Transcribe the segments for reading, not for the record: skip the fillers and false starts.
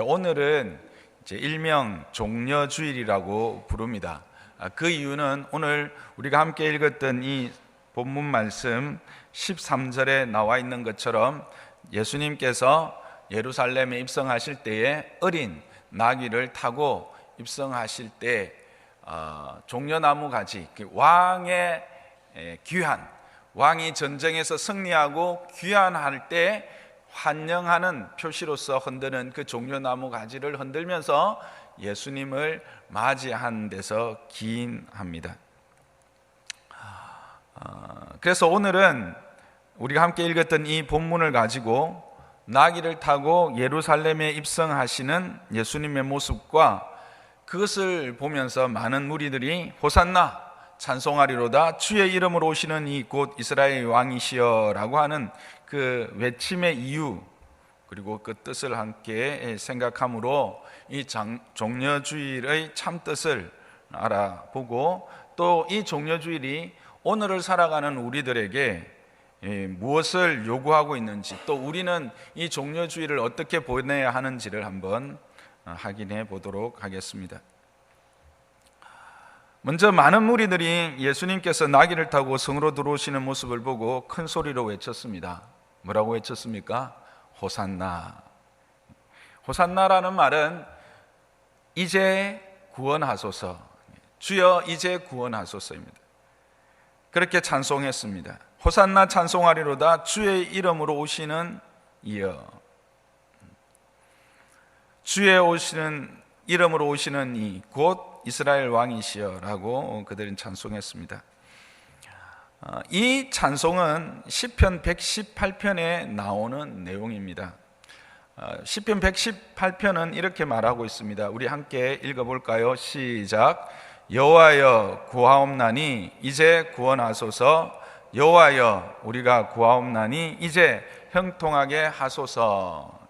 오늘은 이제 일명 종려주일이라고 부릅니다. 그 이유는 오늘 우리가 함께 읽었던 이 본문 말씀 13절에 나와 있는 것처럼 예수님께서 예루살렘에 입성하실 때에 어린 나귀를 타고 입성하실 때 종려나무 가지, 왕의 귀환, 왕이 전쟁에서 승리하고 귀환할 때 환영하는 표시로서 흔드는 그 종려나무 가지를 흔들면서 예수님을 맞이한 데서 기인합니다. 그래서 오늘은 우리가 함께 읽었던 이 본문을 가지고 나귀를 타고 예루살렘에 입성하시는 예수님의 모습과 그것을 보면서 많은 무리들이 호산나 찬송하리로다, 주의 이름으로 오시는 이 곧 이스라엘 왕이시여 라고 하는 그 외침의 이유, 그리고 그 뜻을 함께 생각함으로 이 종려주일의 참뜻을 알아보고, 또 이 종려주일이 오늘을 살아가는 우리들에게 무엇을 요구하고 있는지, 또 우리는 이 종려주일을 어떻게 보내야 하는지를 한번 확인해 보도록 하겠습니다. 먼저 많은 무리들이 예수님께서 나귀를 타고 성으로 들어오시는 모습을 보고 큰 소리로 외쳤습니다. 뭐라고 외쳤습니까? 호산나. 호산나라는 말은 이제 구원하소서, 주여 이제 구원하소서입니다. 그렇게 찬송했습니다. 호산나 찬송하리로다, 주의 이름으로 오시는 이여. 주의 오시는 이름으로 오시는 이 곧 이스라엘 왕이시여 라고 그들은 찬송했습니다. 이 찬송은 시편 118편에 나오는 내용입니다. 시편 118편은 이렇게 말하고 있습니다. 우리 함께 읽어볼까요? 시작. 여호와여 구하옵나니 이제 구원하소서, 여호와여 우리가 구하옵나니 이제 형통하게 하소서.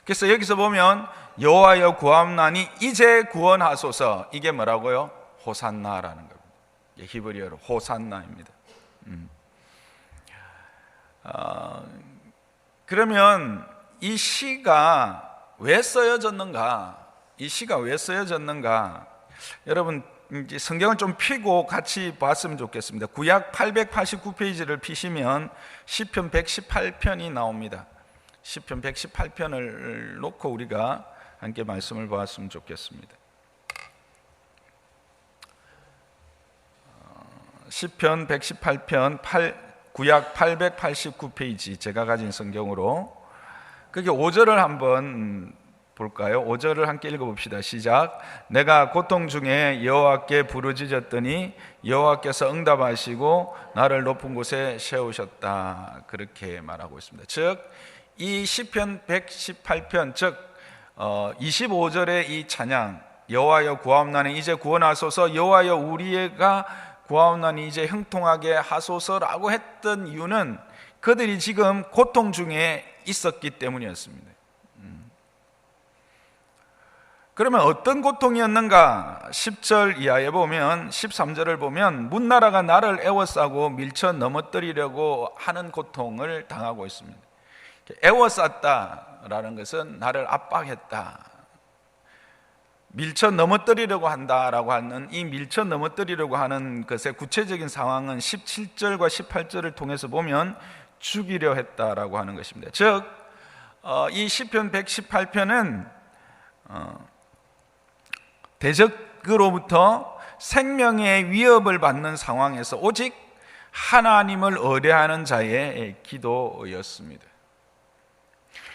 그래서 여기서 보면 여호와여 구하옵나니 이제 구원하소서, 이게 뭐라고요? 호산나라는 겁니다. 히브리어로 호산나입니다. 그러면 이 시가 왜 쓰여졌는가? 이 시가 왜 쓰여졌는가? 여러분 이제 성경을 좀 펴고 같이 봤으면 좋겠습니다. 구약 889페이지를 피시면 시편 118편이 나옵니다. 시편 118편을 놓고 우리가 함께 말씀을 보았으면 좋겠습니다. 시편 118편 구약 889페이지, 제가 가진 성경으로 그게 5절을 한번 볼까요? 5절을 함께 읽어봅시다. 시작. 내가 고통 중에 여호와께 부르짖었더니 여호와께서 응답하시고 나를 높은 곳에 세우셨다. 그렇게 말하고 있습니다. 즉 이 시편 118편, 즉 25절의 이 찬양, 여호와여 구하옵나니 이제 구원하소서, 여호와여 우리가 구하옵나니 이제 형통하게 하소서라고 했던 이유는 그들이 지금 고통 중에 있었기 때문이었습니다. 그러면 어떤 고통이었는가? 10절 이하에 보면, 13절을 보면 문나라가 나를 애워싸고 밀쳐 넘어뜨리려고 하는 고통을 당하고 있습니다. 애워쌌다라는 것은 나를 압박했다, 밀쳐 넘어뜨리려고 한다라고 하는 이 밀쳐 넘어뜨리려고 하는 것의 구체적인 상황은 17절과 18절을 통해서 보면 죽이려 했다라고 하는 것입니다. 즉 이 시편 118편은 대적으로부터 생명의 위협을 받는 상황에서 오직 하나님을 의뢰하는 자의 기도였습니다.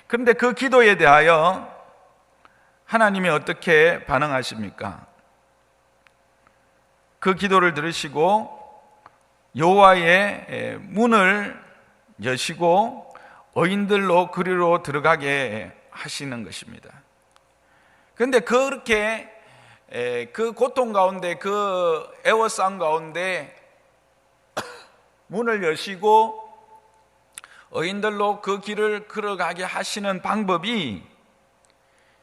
그런데 그 기도에 대하여 하나님이 어떻게 반응하십니까? 그 기도를 들으시고 여호와의 문을 여시고 의인들로 그리로 들어가게 하시는 것입니다. 그런데 그렇게 그 고통 가운데, 그 애워싸움 가운데 문을 여시고 의인들로 그 길을 걸어가게 하시는 방법이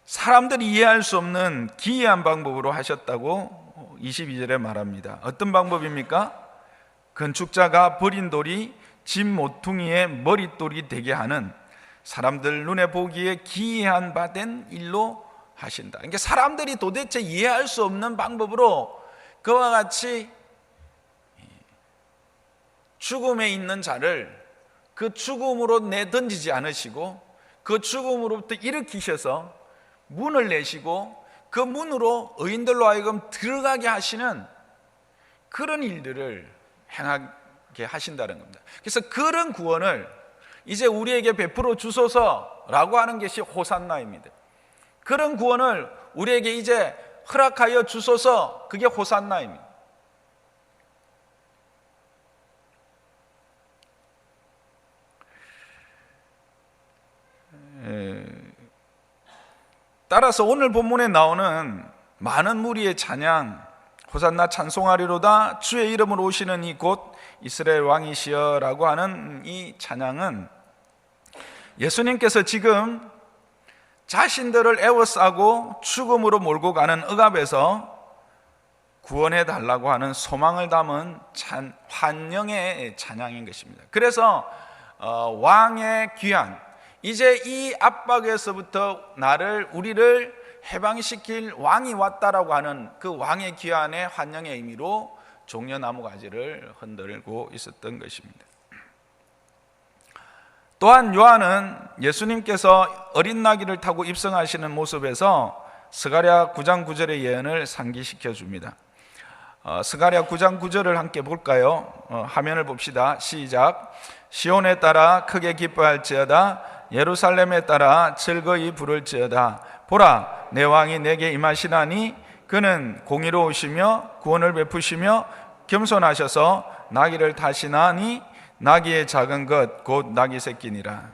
사람들이 이해할 수 없는 기이한 방법으로 하셨다고 22절에 말합니다. 어떤 방법입니까? 건축자가 버린 돌이 집 모퉁이의 머릿돌이 되게 하는, 사람들 눈에 보기에 기이한 바 된 일로 하신다. 그러니까 사람들이 도대체 이해할 수 없는 방법으로 그와 같이 죽음에 있는 자를 그 죽음으로 내던지지 않으시고 그 죽음으로부터 일으키셔서 문을 내시고 그 문으로 의인들로 하여금 들어가게 하시는 그런 일들을 행하게 하신다는 겁니다. 그래서 그런 구원을 이제 우리에게 베풀어 주소서라고 하는 것이 호산나입니다. 그런 구원을 우리에게 이제 허락하여 주소서, 그게 호산나입니다. 따라서 오늘 본문에 나오는 많은 무리의 찬양, 호산나 찬송하리로다 주의 이름으로 오시는 이 곧 이스라엘 왕이시여 라고 하는 이 찬양은 예수님께서 지금 자신들을 애워싸고 죽음으로 몰고 가는 억압에서 구원해 달라고 하는 소망을 담은 환영의 찬양인 것입니다. 그래서 왕의 귀환, 이제 이 압박에서부터 우리를 해방시킬 왕이 왔다라고 하는 그 왕의 귀환의 환영의 의미로 종려나무 가지를 흔들고 있었던 것입니다. 또한 요한은 예수님께서 어린 나귀를 타고 입성하시는 모습에서 스가랴 9장 9절의 예언을 상기시켜 줍니다. 스가랴 9장 9절을 함께 볼까요? 화면을 봅시다. 시작. 시온에 따라 크게 기뻐할지어다 예루살렘에 따라 즐거이 부를지어다. 보라, 내 왕이 내게 임하시나니 그는 공의로우시며 구원을 베푸시며 겸손하셔서 나귀를 타시나니 나귀의 작은 것 곧 나귀 새끼니라.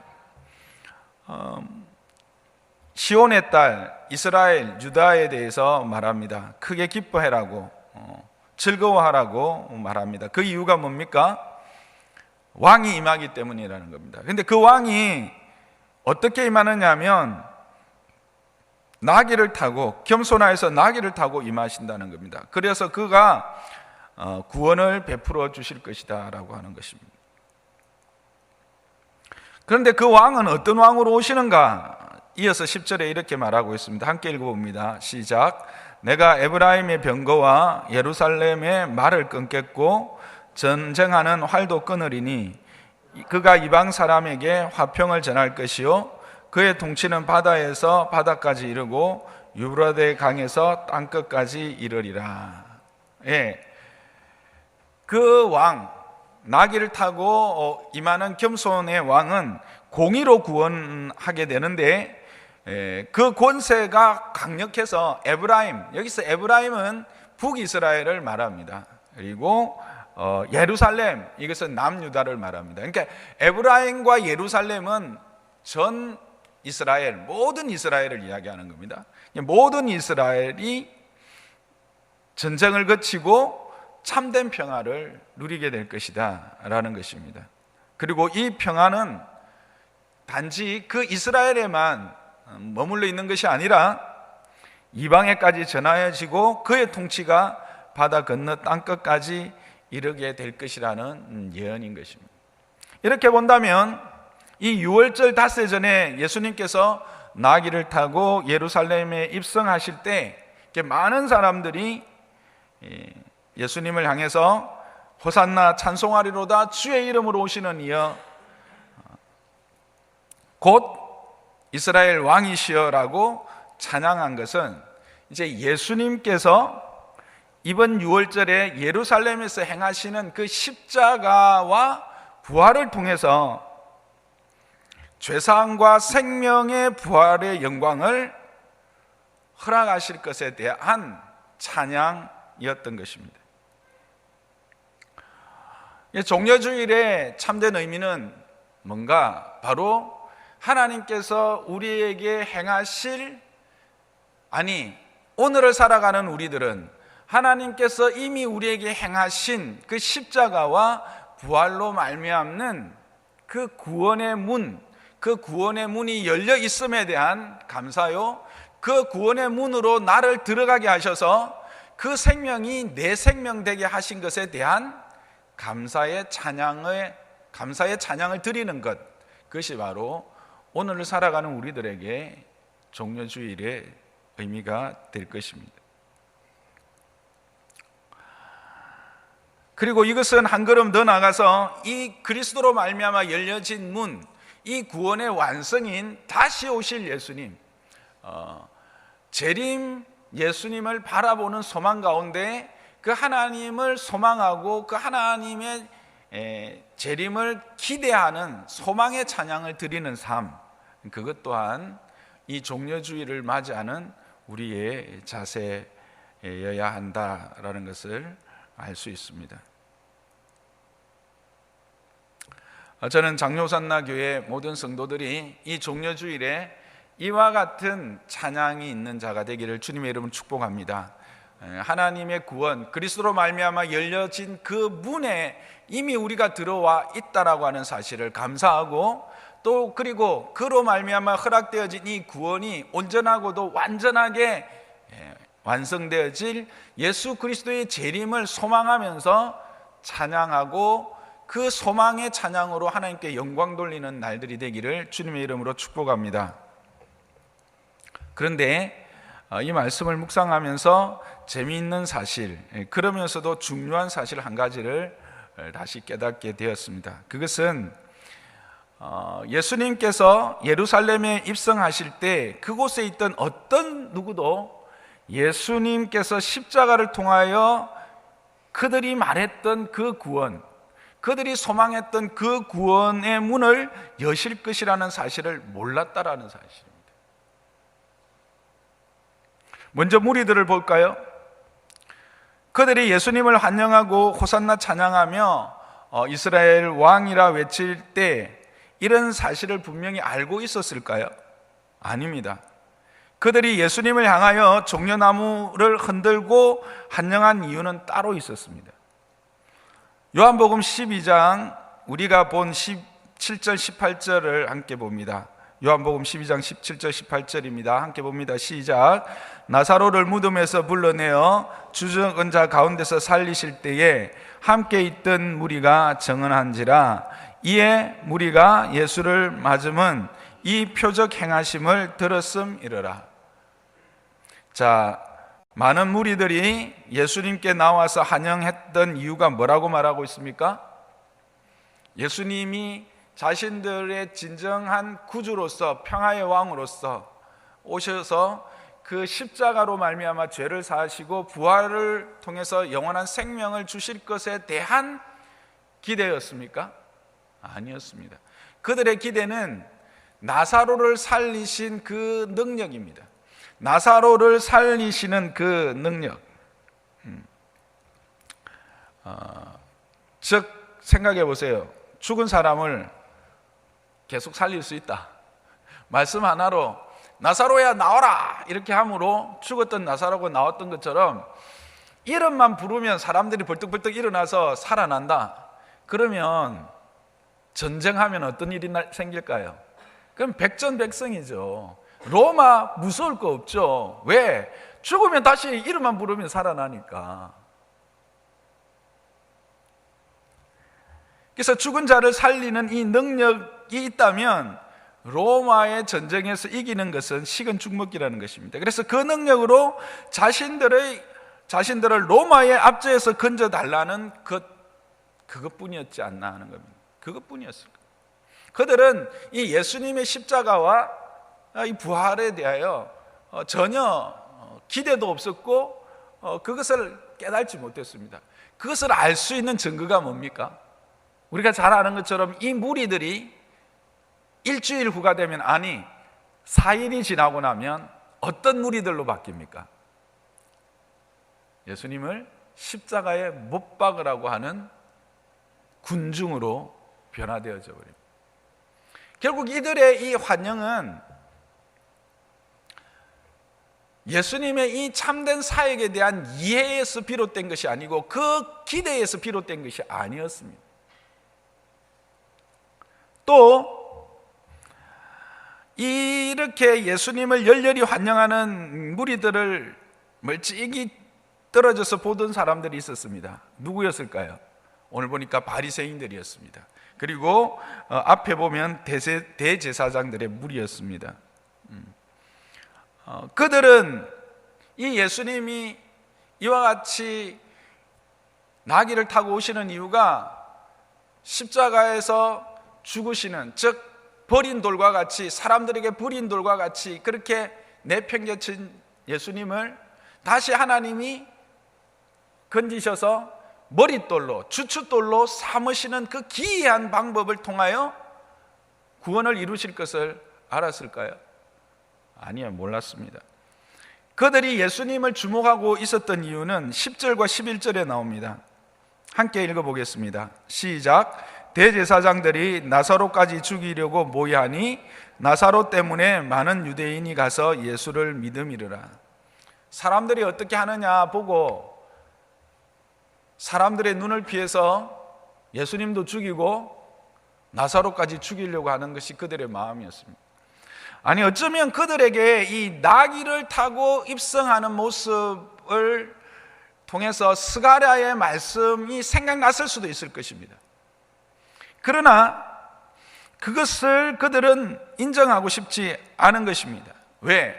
시온의 딸 이스라엘 유다에 대해서 말합니다. 크게 기뻐해라고, 즐거워하라고 말합니다. 그 이유가 뭡니까? 왕이 임하기 때문이라는 겁니다. 그런데 그 왕이 어떻게 임하느냐 하면 나귀를 타고, 겸손하여서 나귀를 타고 임하신다는 겁니다. 그래서 그가 구원을 베풀어 주실 것이다 라고 하는 것입니다. 그런데 그 왕은 어떤 왕으로 오시는가? 이어서 10절에 이렇게 말하고 있습니다. 함께 읽어봅니다. 시작. 내가 에브라임의 병거와 예루살렘의 말을 끊겠고 전쟁하는 활도 끊으리니 그가 이방 사람에게 화평을 전할 것이요 그의 통치는 바다에서 바다까지 이르고 유브라데 강에서 땅끝까지 이르리라. 예, 그 왕, 나귀를 타고 임하는 겸손의 왕은 공의로 구원하게 되는데 그 권세가 강력해서 에브라임, 여기서 에브라임은 북이스라엘을 말합니다. 그리고 예루살렘, 이것은 남유다를 말합니다. 그러니까 에브라임과 예루살렘은 전 이스라엘, 모든 이스라엘을 이야기하는 겁니다. 모든 이스라엘이 전쟁을 거치고 참된 평화를 누리게 될 것이다 라는 것입니다. 그리고 이 평화는 단지 그 이스라엘에만 머물러 있는 것이 아니라 이방에까지 전하여지고 그의 통치가 바다 건너 땅끝까지 이르게 될 것이라는 예언인 것입니다. 이렇게 본다면 이 6월절 닷새 전에 예수님께서 나귀를 타고 예루살렘에 입성하실 때 많은 사람들이 예수님을 향해서 호산나 찬송하리로다 주의 이름으로 오시는 이여 곧 이스라엘 왕이시여라고 찬양한 것은 이제 예수님께서 이번 6월절에 예루살렘에서 행하시는 그 십자가와 부활을 통해서 죄사함과 생명의 부활의 영광을 허락하실 것에 대한 찬양이었던 것입니다. 종려주일의 참된 의미는 뭔가? 바로 하나님께서 우리에게 행하실, 오늘을 살아가는 우리들은 하나님께서 이미 우리에게 행하신 그 십자가와 부활로 말미암는 그 구원의 문, 그 구원의 문이 열려 있음에 대한 감사요, 그 구원의 문으로 나를 들어가게 하셔서 그 생명이 내 생명 되게 하신 것에 대한 감사의 찬양을 드리는 것, 그것이 바로 오늘을 살아가는 우리들에게 종려주일의 의미가 될 것입니다. 그리고 이것은 한 걸음 더 나가서 이 그리스도로 말미암아 열려진 문, 이 구원의 완성인 다시 오실 예수님, 재림 예수님을 바라보는 소망 가운데 그 하나님을 소망하고 그 하나님의 재림을 기대하는 소망의 찬양을 드리는 삶, 그것 또한 이 종려주의를 맞이하는 우리의 자세여야 한다라는 것을 알 수 있습니다. 저는 장로산나 교회 모든 성도들이 이 종려주일에 이와 같은 찬양이 있는 자가 되기를 주님의 이름으로 축복합니다. 하나님의 구원, 그리스도로 말미암아 열려진 그 문에 이미 우리가 들어와 있다라고 하는 사실을 감사하고, 또 그리고 그로 말미암아 허락되어진 이 구원이 온전하고도 완전하게 완성되어질 예수 그리스도의 재림을 소망하면서 찬양하고, 그 소망의 찬양으로 하나님께 영광 돌리는 날들이 되기를 주님의 이름으로 축복합니다. 그런데 이 말씀을 묵상하면서 재미있는 사실, 그러면서도 중요한 사실 한 가지를 다시 깨닫게 되었습니다. 그것은 예수님께서 예루살렘에 입성하실 때 그곳에 있던 어떤 누구도 예수님께서 십자가를 통하여 그들이 말했던 그 구원, 그들이 소망했던 그 구원의 문을 여실 것이라는 사실을 몰랐다라는 사실입니다. 먼저 무리들을 볼까요? 그들이 예수님을 환영하고 호산나 찬양하며 이스라엘 왕이라 외칠 때 이런 사실을 분명히 알고 있었을까요? 아닙니다. 그들이 예수님을 향하여 종려나무를 흔들고 환영한 이유는 따로 있었습니다. 요한복음 12장 우리가 본 17절 18절을 함께 봅니다. 요한복음 12장 17절 18절입니다. 함께 봅니다. 시작. 나사로를 무덤에서 불러내어 죽은 자 가운데서 살리실 때에 함께 있던 무리가 정언한지라. 이에 무리가 예수를 맞음은 이 표적 행하심을 들었음이러라. 자, 많은 무리들이 예수님께 나와서 환영했던 이유가 뭐라고 말하고 있습니까? 예수님이 자신들의 진정한 구주로서 평화의 왕으로서 오셔서 그 십자가로 말미암아 죄를 사하시고 부활을 통해서 영원한 생명을 주실 것에 대한 기대였습니까? 아니었습니다. 그들의 기대는 나사로를 살리신 그 능력입니다. 나사로를 살리시는 그 능력. 즉 생각해 보세요. 죽은 사람을 계속 살릴 수 있다. 말씀 하나로 나사로야 나와라 이렇게 함으로 죽었던 나사로가 나왔던 것처럼 이름만 부르면 사람들이 벌떡벌떡 일어나서 살아난다. 그러면 전쟁하면 어떤 일이 생길까요? 그럼 백전백승이죠. 로마 무서울 거 없죠. 왜? 죽으면 다시 이름만 부르면 살아나니까. 그래서 죽은 자를 살리는 이 능력이 있다면 로마의 전쟁에서 이기는 것은 식은 죽 먹기라는 것입니다. 그래서 그 능력으로 자신들을 로마의 압제에서 건져달라는 그것뿐이었지 않나 하는 겁니다. 그것뿐이었을 거예요. 그들은 이 예수님의 십자가와 이 부활에 대하여 전혀 기대도 없었고 그것을 깨닫지 못했습니다. 그것을 알 수 있는 증거가 뭡니까? 우리가 잘 아는 것처럼 이 무리들이 일주일 후가 되면, 아니 4일이 지나고 나면 어떤 무리들로 바뀝니까? 예수님을 십자가에 못 박으라고 하는 군중으로 변화되어져 버립니다. 결국 이들의 이 환영은 예수님의 이 참된 사역에 대한 이해에서 비롯된 것이 아니고 그 기대에서 비롯된 것이 아니었습니다. 또 이렇게 예수님을 열렬히 환영하는 무리들을 멀찍이 떨어져서 보던 사람들이 있었습니다. 누구였을까요? 오늘 보니까 바리새인들이었습니다. 그리고 앞에 보면 대제사장들의 무리였습니다. 그들은 이 예수님이 이와 같이 나귀를 타고 오시는 이유가 십자가에서 죽으시는, 즉 버린 돌과 같이, 사람들에게 버린 돌과 같이 그렇게 내팽개친 예수님을 다시 하나님이 건지셔서 머릿돌로, 주춧돌로 삼으시는 그 기이한 방법을 통하여 구원을 이루실 것을 알았을까요? 아니요, 몰랐습니다. 그들이 예수님을 주목하고 있었던 이유는 10절과 11절에 나옵니다. 함께 읽어보겠습니다. 시작. 대제사장들이 나사로까지 죽이려고 모이하니 나사로 때문에 많은 유대인이 가서 예수를 믿음이르라. 사람들이 어떻게 하느냐 보고 사람들의 눈을 피해서 예수님도 죽이고 나사로까지 죽이려고 하는 것이 그들의 마음이었습니다. 아니, 어쩌면 그들에게 이 나귀를 타고 입성하는 모습을 통해서 스가랴의 말씀이 생각났을 수도 있을 것입니다. 그러나 그것을 그들은 인정하고 싶지 않은 것입니다. 왜?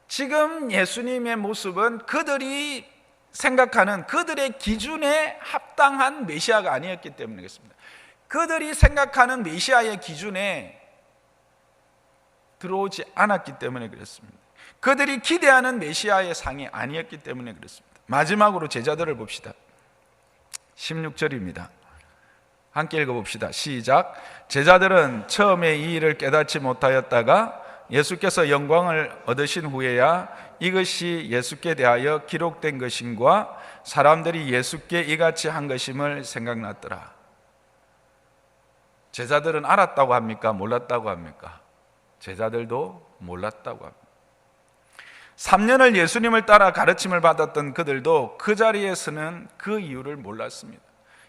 지금 예수님의 모습은 그들이 생각하는 그들의 기준에 합당한 메시아가 아니었기 때문에 그렇습니다. 그들이 생각하는 메시아의 기준에 들어오지 않았기 때문에 그렇습니다. 그들이 기대하는 메시아의 상이 아니었기 때문에 그렇습니다. 마지막으로 제자들을 봅시다. 16절입니다. 함께 읽어봅시다. 시작. 제자들은 처음에 이 일을 깨닫지 못하였다가 예수께서 영광을 얻으신 후에야 이것이 예수께 대하여 기록된 것임과 사람들이 예수께 이같이 한 것임을 생각났더라. 제자들은 알았다고 합니까? 몰랐다고 합니까? 제자들도 몰랐다고 합니다. 3년을 예수님을 따라 가르침을 받았던 그들도 그 자리에서는 그 이유를 몰랐습니다.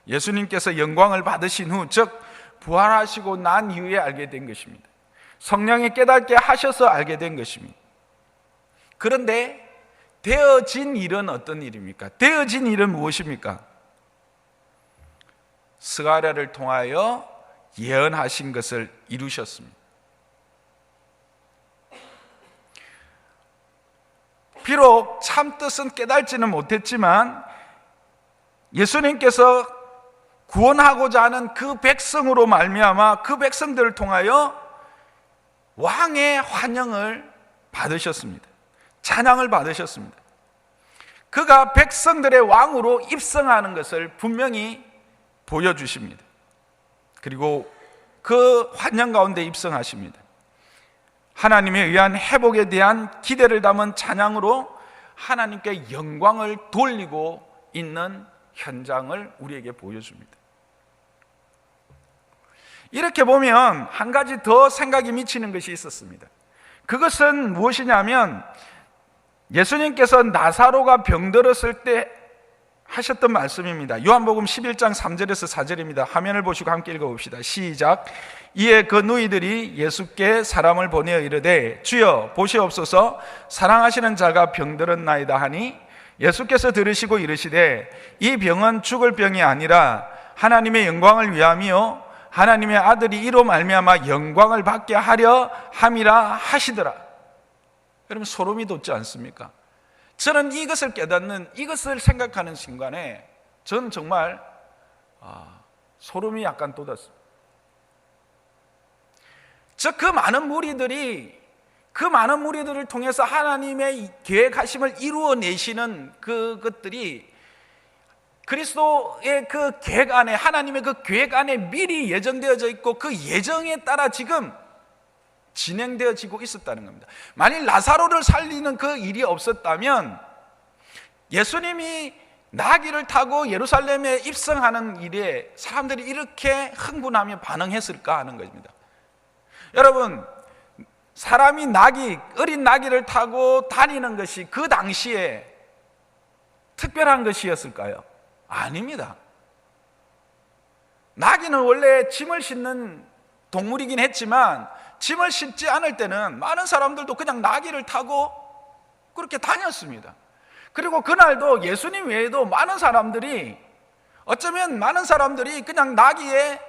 예수님께서 영광을 받으신 후, 즉 부활하시고 난 이후에 알게 된 것입니다. 성령이 깨닫게 하셔서 알게 된 것입니다. 그런데 되어진 일은 어떤 일입니까? 되어진 일은 무엇입니까? 스가랴를 통하여 예언하신 것을 이루셨습니다. 비록 참 뜻은 깨달지는 못했지만 예수님께서 구원하고자 하는 그 백성으로 말미암아 그 백성들을 통하여 왕의 환영을 받으셨습니다. 찬양을 받으셨습니다. 그가 백성들의 왕으로 입성하는 것을 분명히 보여주십니다. 그리고 그 환영 가운데 입성하십니다. 하나님에 의한 회복에 대한 기대를 담은 찬양으로 하나님께 영광을 돌리고 있는 현장을 우리에게 보여줍니다. 이렇게 보면 한 가지 더 생각이 미치는 것이 있었습니다. 그것은 무엇이냐면 예수님께서 나사로가 병들었을 때 하셨던 말씀입니다. 요한복음 11장 3절에서 4절입니다. 화면을 보시고 함께 읽어봅시다. 시작. 이에 그 누이들이 예수께 사람을 보내어 이르되 주여 보시옵소서 사랑하시는 자가 병들었나이다 하니 예수께서 들으시고 이르시되 이 병은 죽을 병이 아니라 하나님의 영광을 위함이요 하나님의 아들이 이로 말미암아 영광을 받게 하려 함이라 하시더라. 여러분 소름이 돋지 않습니까? 저는 이것을 깨닫는, 이것을 생각하는 순간에 저는 정말 소름이 약간 돋았습니다. 그 많은 무리들을 통해서 하나님의 계획하심을 이루어내시는 그것들이 그리스도의 그 계획 안에, 하나님의 그 계획 안에 미리 예정되어져 있고 그 예정에 따라 지금 진행되어지고 있었다는 겁니다. 만일 나사로를 살리는 그 일이 없었다면 예수님이 나귀를 타고 예루살렘에 입성하는 일에 사람들이 이렇게 흥분하며 반응했을까 하는 것입니다. 여러분, 사람이 어린 나귀를 타고 다니는 것이 그 당시에 특별한 것이었을까요? 아닙니다. 나귀는 원래 짐을 싣는 동물이긴 했지만 짐을 싣지 않을 때는 많은 사람들도 그냥 나귀를 타고 그렇게 다녔습니다. 그리고 그날도 예수님 외에도 어쩌면 많은 사람들이 그냥 나귀에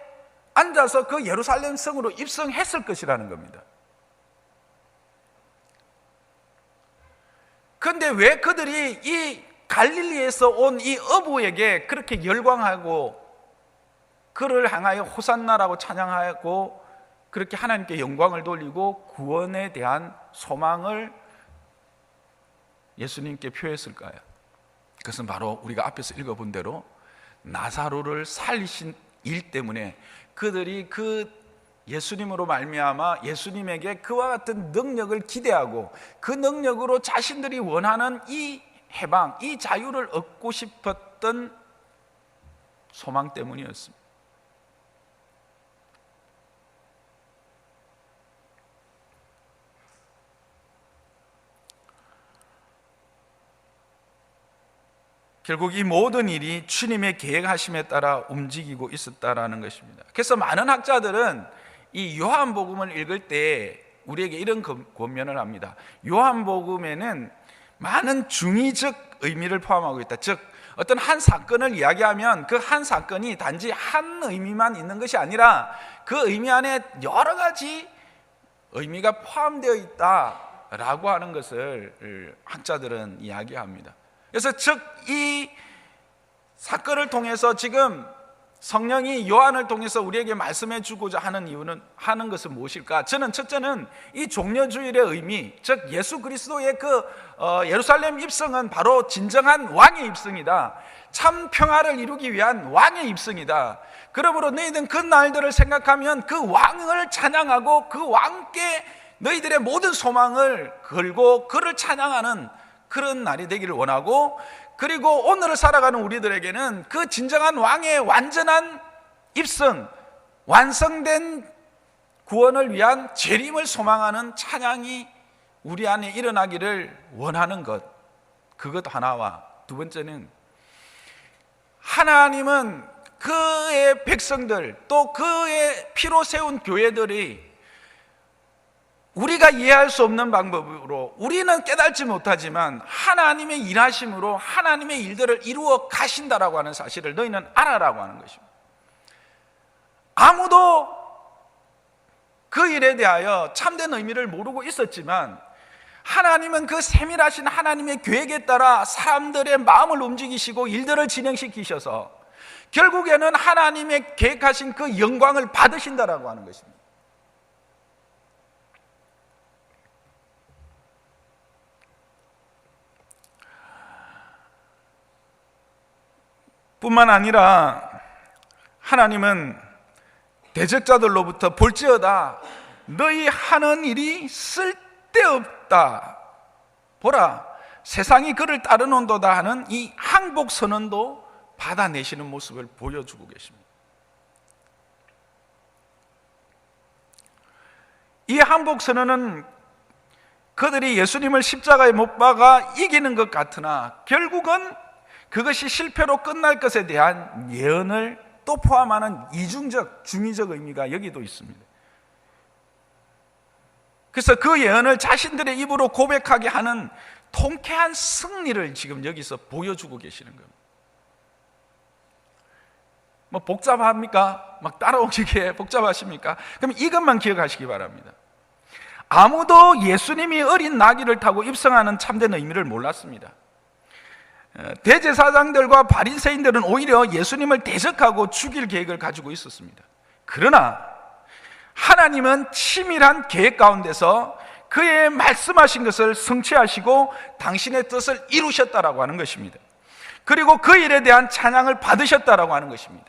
앉아서 그 예루살렘 성으로 입성했을 것이라는 겁니다. 그런데 왜 그들이 이 갈릴리에서 온 이 어부에게 그렇게 열광하고 그를 향하여 호산나라고 찬양하고 그렇게 하나님께 영광을 돌리고 구원에 대한 소망을 예수님께 표했을까요? 그것은 바로 우리가 앞에서 읽어본 대로 나사로를 살리신 일 때문에 그들이 그 예수님으로 말미암아 예수님에게 그와 같은 능력을 기대하고 그 능력으로 자신들이 원하는 이 해방, 이 자유를 얻고 싶었던 소망 때문이었습니다. 결국 이 모든 일이 주님의 계획하심에 따라 움직이고 있었다라는 것입니다. 그래서 많은 학자들은 이 요한복음을 읽을 때 우리에게 이런 권면을 합니다. 요한복음에는 많은 중의적 의미를 포함하고 있다. 즉 어떤 한 사건을 이야기하면 그 한 사건이 단지 한 의미만 있는 것이 아니라 그 의미 안에 여러 가지 의미가 포함되어 있다라고 하는 것을 학자들은 이야기합니다. 그래서 즉 이 사건을 통해서 지금 성령이 요한을 통해서 우리에게 말씀해 주고자 하는 것은 무엇일까? 저는 첫째는 이 종려주일의 의미, 즉 예수 그리스도의 그 예루살렘 입성은 바로 진정한 왕의 입성이다. 참 평화를 이루기 위한 왕의 입성이다. 그러므로 너희들은 그 날들을 생각하면 그 왕을 찬양하고 그 왕께 너희들의 모든 소망을 걸고 그를 찬양하는 그런 날이 되기를 원하고, 그리고 오늘을 살아가는 우리들에게는 그 진정한 왕의 완전한 입성, 완성된 구원을 위한 재림을 소망하는 찬양이 우리 안에 일어나기를 원하는 것, 그것 하나와 두 번째는 하나님은 그의 백성들 또 그의 피로 세운 교회들이 우리가 이해할 수 없는 방법으로, 우리는 깨닫지 못하지만 하나님의 일하심으로 하나님의 일들을 이루어 가신다라고 하는 사실을 너희는 알아라고 하는 것입니다. 아무도 그 일에 대하여 참된 의미를 모르고 있었지만 하나님은 그 세밀하신 하나님의 계획에 따라 사람들의 마음을 움직이시고 일들을 진행시키셔서 결국에는 하나님의 계획하신 그 영광을 받으신다라고 하는 것입니다. 뿐만 아니라 하나님은 대적자들로부터 볼지어다 너희 하는 일이 쓸데없다, 보라 세상이 그를 따르는도다 하는 이 항복 선언도 받아내시는 모습을 보여주고 계십니다. 이 항복 선언은 그들이 예수님을 십자가에 못 박아 이기는 것 같으나 결국은 그것이 실패로 끝날 것에 대한 예언을 또 포함하는 이중적, 중의적 의미가 여기도 있습니다. 그래서 그 예언을 자신들의 입으로 고백하게 하는 통쾌한 승리를 지금 여기서 보여주고 계시는 겁니다. 뭐 복잡합니까? 막 따라오시기에 복잡하십니까? 그럼 이것만 기억하시기 바랍니다. 아무도 예수님이 어린 나귀를 타고 입성하는 참된 의미를 몰랐습니다. 대제사장들과 바리새인들은 오히려 예수님을 대적하고 죽일 계획을 가지고 있었습니다. 그러나 하나님은 치밀한 계획 가운데서 그의 말씀하신 것을 성취하시고 당신의 뜻을 이루셨다라고 하는 것입니다. 그리고 그 일에 대한 찬양을 받으셨다라고 하는 것입니다.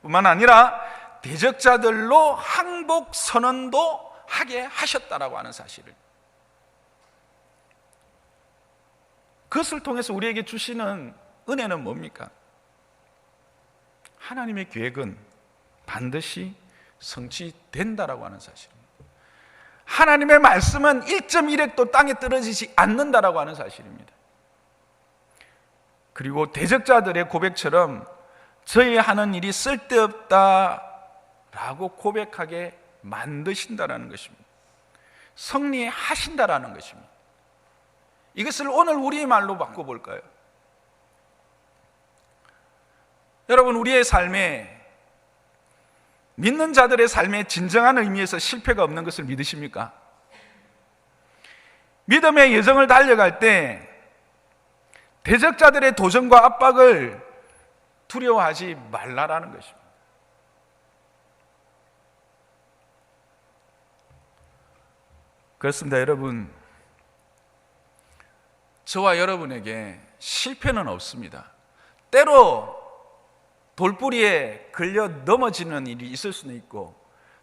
뿐만 아니라 대적자들로 항복 선언도 하게 하셨다라고 하는 사실을, 그것을 통해서 우리에게 주시는 은혜는 뭡니까? 하나님의 계획은 반드시 성취된다라고 하는 사실입니다. 하나님의 말씀은 1.1획도 땅에 떨어지지 않는다라고 하는 사실입니다. 그리고 대적자들의 고백처럼 저희 하는 일이 쓸데없다라고 고백하게 만드신다라는 것입니다. 승리하신다라는 것입니다. 이것을 오늘 우리의 말로 바꿔볼까요? 여러분, 우리의 삶에, 믿는 자들의 삶에 진정한 의미에서 실패가 없는 것을 믿으십니까? 믿음의 여정을 달려갈 때 대적자들의 도전과 압박을 두려워하지 말라라는 것입니다. 그렇습니다. 여러분, 저와 여러분에게 실패는 없습니다. 때로 돌뿌리에 걸려 넘어지는 일이 있을 수는 있고,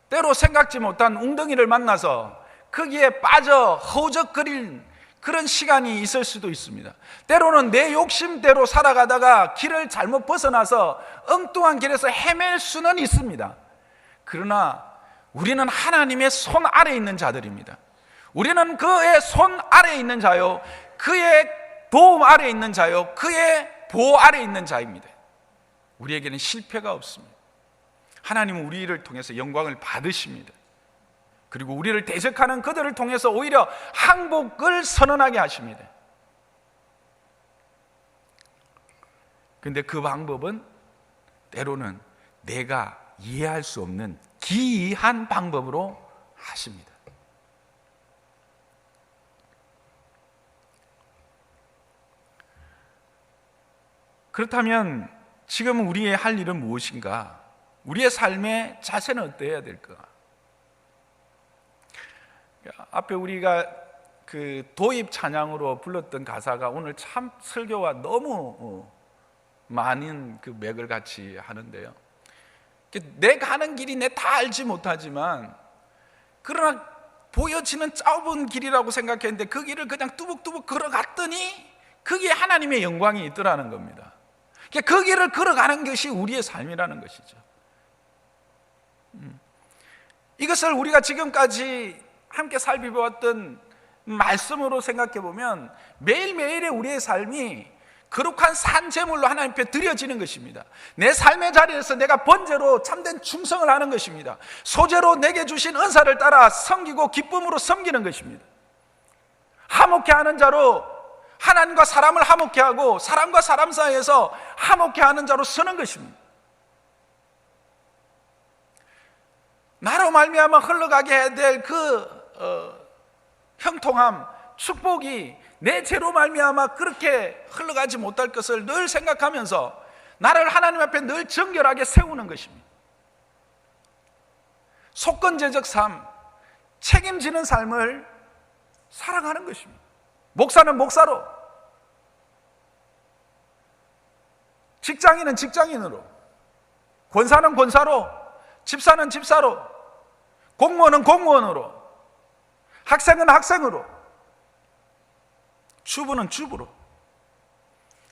때로 생각지 못한 웅덩이를 만나서 거기에 빠져 허우적거릴 그런 시간이 있을 수도 있습니다. 때로는 내 욕심대로 살아가다가 길을 잘못 벗어나서 엉뚱한 길에서 헤맬 수는 있습니다. 그러나 우리는 하나님의 손 아래에 있는 자들입니다. 우리는 그의 손 아래에 있는 자요, 그의 도움 아래에 있는 자요, 그의 보호 아래에 있는 자입니다. 우리에게는 실패가 없습니다. 하나님은 우리를 통해서 영광을 받으십니다. 그리고 우리를 대적하는 그들을 통해서 오히려 항복을 선언하게 하십니다. 그런데 그 방법은 때로는 내가 이해할 수 없는 기이한 방법으로 하십니다. 그렇다면 지금 우리의 할 일은 무엇인가? 우리의 삶의 자세는 어떠해야 될까? 앞에 우리가 그 도입 찬양으로 불렀던 가사가 오늘 참 설교와 너무 많은 그 맥을 같이 하는데요. 내가 가는 길이 내 다 알지 못하지만, 그러나 보여지는 짧은 길이라고 생각했는데 그 길을 그냥 뚜벅뚜벅 걸어갔더니 거기에 하나님의 영광이 있더라는 겁니다. 그 길을 걸어가는 것이 우리의 삶이라는 것이죠. 이것을 우리가 지금까지 함께 살펴보았던 말씀으로 생각해 보면 매일매일의 우리의 삶이 거룩한 산제물로 하나님 앞에 드려지는 것입니다. 내 삶의 자리에서 내가 번제로 참된 충성을 하는 것입니다. 소제로 내게 주신 은사를 따라 섬기고 기쁨으로 섬기는 것입니다. 화목해 하는 자로 하나님과 사람을 화목해 하고 사람과 사람 사이에서 화목해 하는 자로 서는 것입니다. 나로 말미암아 흘러가게 해야 될 형통함, 축복이 내 죄로 말미암아 그렇게 흘러가지 못할 것을 늘 생각하면서 나를 하나님 앞에 늘 정결하게 세우는 것입니다. 속건제적 삶, 책임지는 삶을 살아가는 것입니다. 목사는 목사로, 직장인은 직장인으로, 권사는 권사로, 집사는 집사로, 공무원은 공무원으로, 학생은 학생으로, 주부는 주부로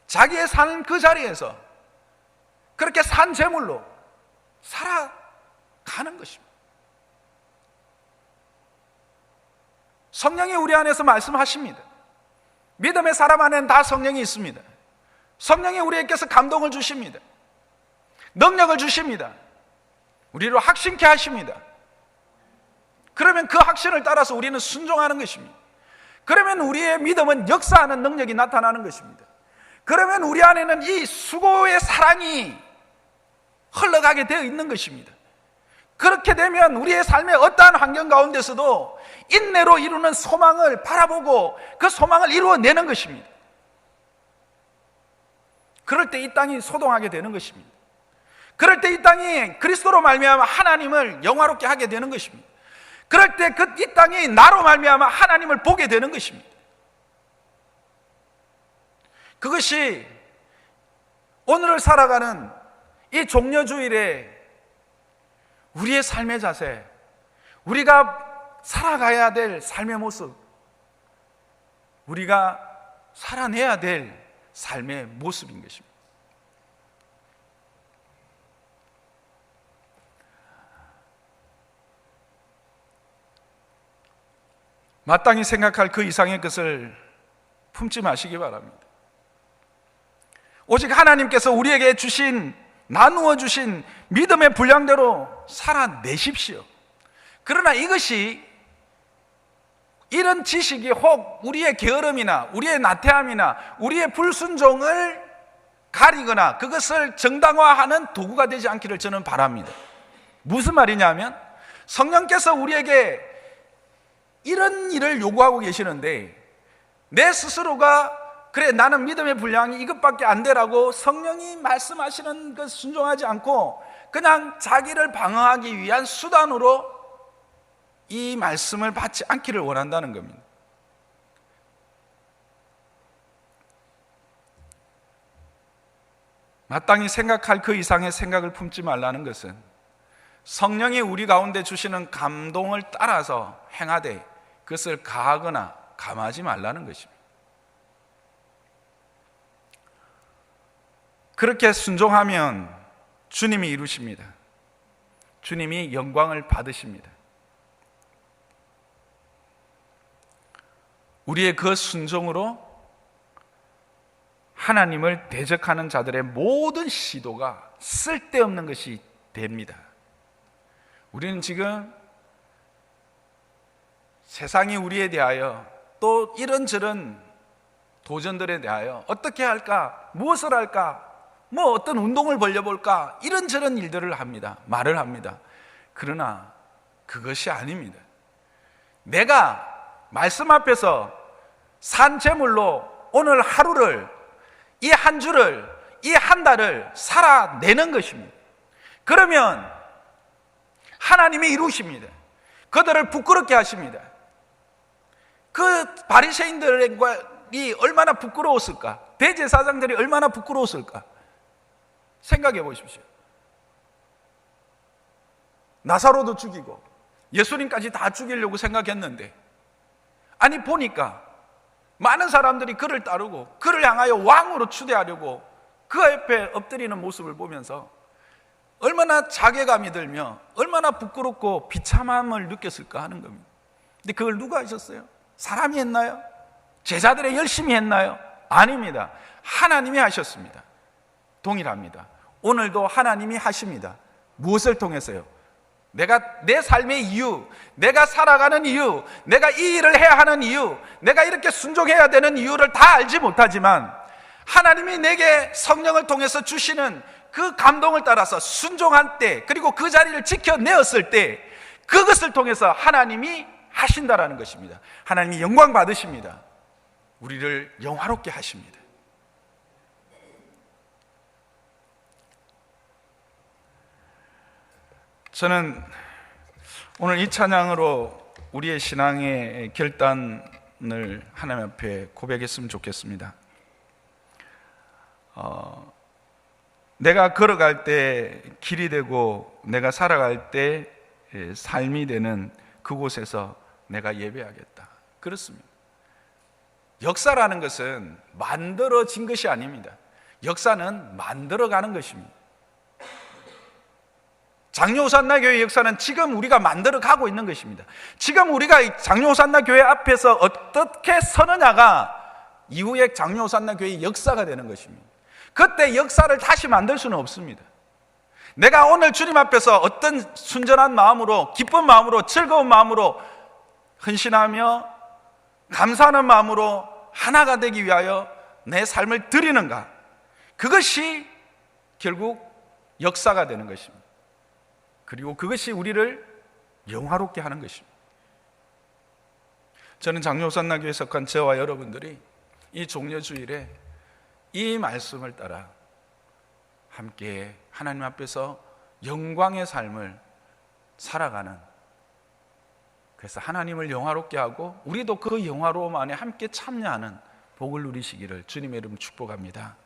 자기의 삶 그 자리에서 그렇게 산 제물로 살아가는 것입니다. 성령이 우리 안에서 말씀하십니다. 믿음의 사람 안에는 다 성령이 있습니다. 성령이 우리에게서 감동을 주십니다. 능력을 주십니다. 우리를 확신케 하십니다. 그러면 그 확신을 따라서 우리는 순종하는 것입니다. 그러면 우리의 믿음은 역사하는 능력이 나타나는 것입니다. 그러면 우리 안에는 이 수고의 사랑이 흘러가게 되어 있는 것입니다. 그렇게 되면 우리의 삶의 어떠한 환경 가운데서도 인내로 이루는 소망을 바라보고 그 소망을 이루어내는 것입니다. 그럴 때 이 땅이 소동하게 되는 것입니다. 그럴 때 이 땅이 그리스도로 말미암아 하나님을 영화롭게 하게 되는 것입니다. 그럴 때 이 땅이 나로 말미암아 하나님을 보게 되는 것입니다. 그것이 오늘을 살아가는 이 종려주일에 우리의 삶의 자세, 우리가 살아가야 될 삶의 모습, 우리가 살아내야 될 삶의 모습인 것입니다. 마땅히 생각할 그 이상의 것을 품지 마시기 바랍니다. 오직 하나님께서 우리에게 주신, 나누어 주신 믿음의 분량대로 살아내십시오. 그러나 이것이, 이런 지식이 혹 우리의 게으름이나 우리의 나태함이나 우리의 불순종을 가리거나 그것을 정당화하는 도구가 되지 않기를 저는 바랍니다. 무슨 말이냐면 성령께서 우리에게 이런 일을 요구하고 계시는데 내 스스로가 그래 나는 믿음의 분량이 이것밖에 안 되라고 성령이 말씀하시는 것 순종하지 않고 그냥 자기를 방어하기 위한 수단으로 이 말씀을 받지 않기를 원한다는 겁니다. 마땅히 생각할 그 이상의 생각을 품지 말라는 것은 성령이 우리 가운데 주시는 감동을 따라서 행하되 그것을 가하거나 감하지 말라는 것입니다. 그렇게 순종하면 주님이 이루십니다. 주님이 영광을 받으십니다. 우리의 그 순종으로 하나님을 대적하는 자들의 모든 시도가 쓸데없는 것이 됩니다. 우리는 지금 세상이 우리에 대하여 또 이런저런 도전들에 대하여 어떻게 할까? 무엇을 할까? 뭐 어떤 운동을 벌려볼까? 이런저런 일들을 합니다. 말을 합니다. 그러나 그것이 아닙니다. 내가 말씀 앞에서 산 제물로 오늘 하루를, 이 한 주를, 이 한 달을 살아내는 것입니다. 그러면 하나님이 이루십니다. 그들을 부끄럽게 하십니다. 그 바리새인들이 얼마나 부끄러웠을까? 대제사장들이 얼마나 부끄러웠을까? 생각해 보십시오. 나사로도 죽이고 예수님까지 다 죽이려고 생각했는데 아니 보니까 많은 사람들이 그를 따르고 그를 향하여 왕으로 추대하려고 그 옆에 엎드리는 모습을 보면서 얼마나 자괴감이 들며 얼마나 부끄럽고 비참함을 느꼈을까 하는 겁니다. 근데 그걸 누가 하셨어요? 사람이 했나요? 제자들이 열심히 했나요? 아닙니다. 하나님이 하셨습니다. 동일합니다. 오늘도 하나님이 하십니다. 무엇을 통해서요? 내가 내 삶의 이유, 내가 살아가는 이유, 내가 이 일을 해야 하는 이유, 내가 이렇게 순종해야 되는 이유를 다 알지 못하지만 하나님이 내게 성령을 통해서 주시는 그 감동을 따라서 순종한 때, 그리고 그 자리를 지켜내었을 때 그것을 통해서 하나님이 하신다라는 것입니다. 하나님이 영광 받으십니다. 우리를 영화롭게 하십니다. 저는 오늘 이 찬양으로 우리의 신앙의 결단을 하나님 앞에 고백했으면 좋겠습니다. 내가 걸어갈 때 길이 되고 내가 살아갈 때 삶이 되는 그곳에서 내가 예배하겠다. 그렇습니다. 역사라는 것은 만들어진 것이 아닙니다. 역사는 만들어가는 것입니다. 장로호산나 교회 역사는 지금 우리가 만들어가고 있는 것입니다. 지금 우리가 장로호산나 교회 앞에서 어떻게 서느냐가 이후에 장로호산나 교회의 역사가 되는 것입니다. 그때 역사를 다시 만들 수는 없습니다. 내가 오늘 주님 앞에서 어떤 순전한 마음으로, 기쁜 마음으로, 즐거운 마음으로 헌신하며 감사하는 마음으로 하나가 되기 위하여 내 삶을 드리는가, 그것이 결국 역사가 되는 것입니다. 그리고 그것이 우리를 영화롭게 하는 것입니다. 저는 장로호산나 교회에 속한 저와 여러분들이 이 종려주일에 이 말씀을 따라 함께 하나님 앞에서 영광의 삶을 살아가는, 그래서 하나님을 영화롭게 하고 우리도 그 영화로움 안에 함께 참여하는 복을 누리시기를 주님의 이름으로 축복합니다.